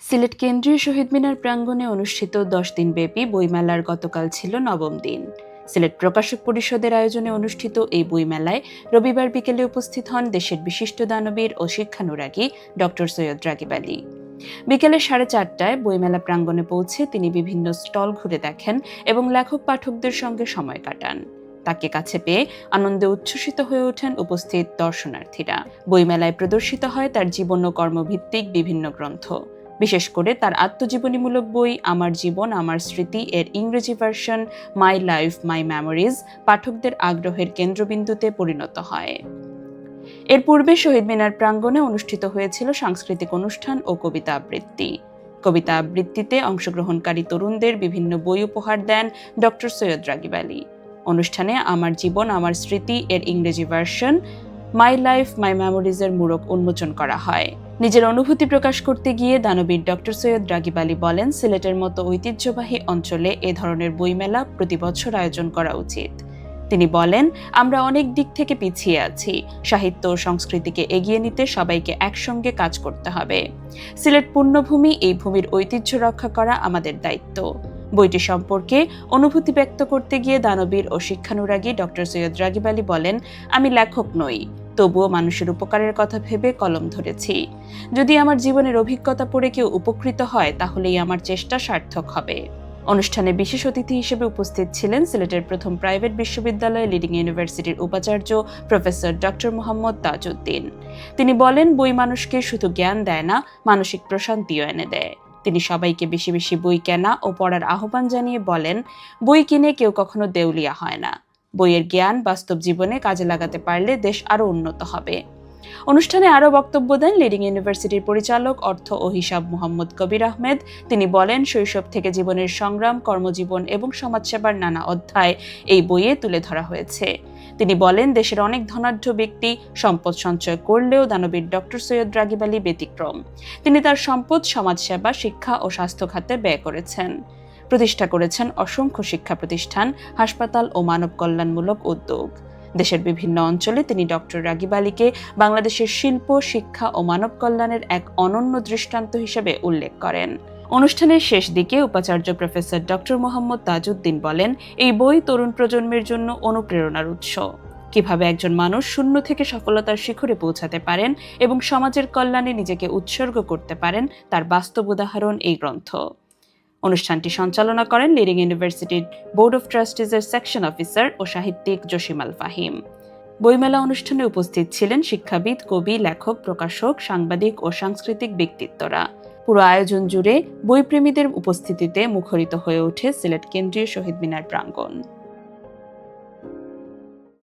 সিলেট কেন্দ্রীয় শহীদ মিনার প্রাঙ্গণে অনুষ্ঠিত 10 দিনব্যাপী বইমেলার গতকাল ছিল নবম দিন। সিলেট প্রকাশক পরিষদের আয়োজনে অনুষ্ঠিত এই বইমেলায় রবিবার বিকেলে উপস্থিত হন দেশের বিশিষ্ট দানবীর ও শিক্ষানুরাগী ডক্টর সৈয়দ রাগিব আলী। বিকেলে 4:30টায় বইমেলা প্রাঙ্গণে পৌঁছে তিনি বিভিন্ন স্টল ঘুরে দেখেন এবং লেখক পাঠকদের সঙ্গে সময় কাটান। তাকে কাছে পেয়ে আনন্দে উচ্ছ্বসিত হয়ে ওঠেন উপস্থিত দর্শনার্থীরা। বইমেলায় প্রদর্শিত হয় তার জীবন ও কর্মভিত্তিক বিভিন্ন গ্রন্থ, বিশেষ করে তার আত্মজীবনীমূলক বই আমার জীবন আমার স্মৃতি এর ইংরেজি version my life my memories পাঠকদের আগ্রহের কেন্দ্রবিন্দুতে পরিণত হয়। এর পূর্বে শহীদ মিনার প্রাঙ্গণে অনুষ্ঠিত হয়েছিল সাংস্কৃতিক অনুষ্ঠান ও কবিতা আবৃত্তি। কবিতা আবৃত্তিতে অংশগ্রহণকারী তরুণদের বিভিন্ন বই উপহার দেন ডক্টর সৈয়দ রাগিব আলী। অনুষ্ঠানে আমার জীবন আমার স্মৃতি এর ইংরেজি ভার্সন মাই লাইফ মাই মেমোরিজের মূরক উন্মোচন করা হয়। নিজের অনুভূতি প্রকাশ করতে গিয়ে দানবীর ডক্টর সৈয়দ রাগিব আলী বলেন, সিলেটের মতো ঐতিহ্যবাহী অঞ্চলে এ ধরনের বইমেলা প্রতি বছর আয়োজন করা উচিত। তিনি বলেন, আমরা অনেক দিক থেকে পিছিয়ে আছি। সাহিত্য ও সংস্কৃতিকে এগিয়ে নিতে সবাইকে একসঙ্গে কাজ করতে হবে। সিলেট পুণ্যভূমি, এই ভূমির ঐতিহ্য রক্ষা করা আমাদের দায়িত্ব। বইটি সম্পর্কে অনুভূতি ব্যক্ত করতে গিয়ে দানবীর ও শিক্ষানুরাগী ডক্টর সৈয়দ রাগিব আলী বলেন, আমি লেখক নই, তবুও মানুষের উপকারের কথা ভেবে কলম ধরেছি। যদি আমার জীবনের অভিজ্ঞতা পড়ে কেউ উপকৃত হয় তাহলেই আমার চেষ্টা সার্থক হবে। অনুষ্ঠানে বিশেষ অতিথি হিসেবে উপস্থিত ছিলেন সিলেটের প্রথম প্রাইভেট বিশ্ববিদ্যালয় লিডিং ইউনিভার্সিটির উপাচার্য প্রফেসর ডক্টর মোহাম্মদ তাজউদ্দিন। তিনি বলেন, বই মানুষকে শুধু জ্ঞান দেয় না, মানসিক প্রশান্তিও এনে দেয়। তিনি সবাইকে বেশি বেশি বই কেনা ও পড়ার আহ্বান জানিয়ে বলেন, বই কিনে কেউ কখনো দেউলিয়া হয় না। বইয়ের জ্ঞান বাস্তব জীবনে কাজে লাগাতে পারলে দেশ আরও উন্নত হবে। অনুষ্ঠানে আরও বক্তব্য দেন লিডিং ইউনিভার্সিটির পরিচালক অর্থ ও হিসাব মোহাম্মদ কবির আহমেদ। তিনি বলেন, শৈশব থেকে জীবনের সংগ্রাম, কর্মজীবন এবং সমাজসেবার নানা অধ্যায় এই বইয়ে তুলে ধরা হয়েছে। তিনি বলেন, দেশের অনেক ধনাঢ্য ব্যক্তি সম্পদ সঞ্চয় করলেও দানবীর ডক্টর সৈয়দ রাগিব আলী ব্যতিক্রম। তিনি তার সম্পদ সমাজসেবা, শিক্ষা ও স্বাস্থ্য খাতে ব্যয় করেছেন। প্রতিষ্ঠা করেছেন অসংখ্য শিক্ষা প্রতিষ্ঠান, হাসপাতাল ও মানব কল্যাণমূলক উদ্যোগ। দেশের বিভিন্ন অঞ্চলে তিনি ডক্টর রাগিব আলীকে বাংলাদেশের শিল্প, শিক্ষা ও মানব কল্যাণের এক অনন্য দৃষ্টান্ত হিসেবে উল্লেখ করেন। অনুষ্ঠানের শেষ দিকে উপাচার্য প্রফেসর ডক্টর মোহাম্মদ তাজউদ্দিন বলেন, এই বই তরুণ প্রজন্মের জন্য অনুপ্রেরণার উৎস। কিভাবে একজন মানুষ শূন্য থেকে সফলতার শিখরে পৌঁছাতে পারেন এবং সমাজের কল্যাণে নিজেকে উৎসর্গ করতে পারেন তার বাস্তব উদাহরণ এই গ্রন্থ। অনুষ্ঠানটি সঞ্চালনা করেন লিডিং ইউনিভার্সিটির বোর্ড অফ ট্রাস্টিজের সেকশন অফিসার ও সাহিত্যিক জসিম আল ফাহিম। বইমেলা অনুষ্ঠানে উপস্থিত ছিলেন শিক্ষাবিদ, কবি, লেখক, প্রকাশক, সাংবাদিক ও সাংস্কৃতিক ব্যক্তিত্বরা। পুরো আয়োজন জুড়ে বইপ্রেমীদের উপস্থিতিতে মুখরিত হয়ে ওঠে সিলেট কেন্দ্রীয় শহীদ মিনার প্রাঙ্গণ।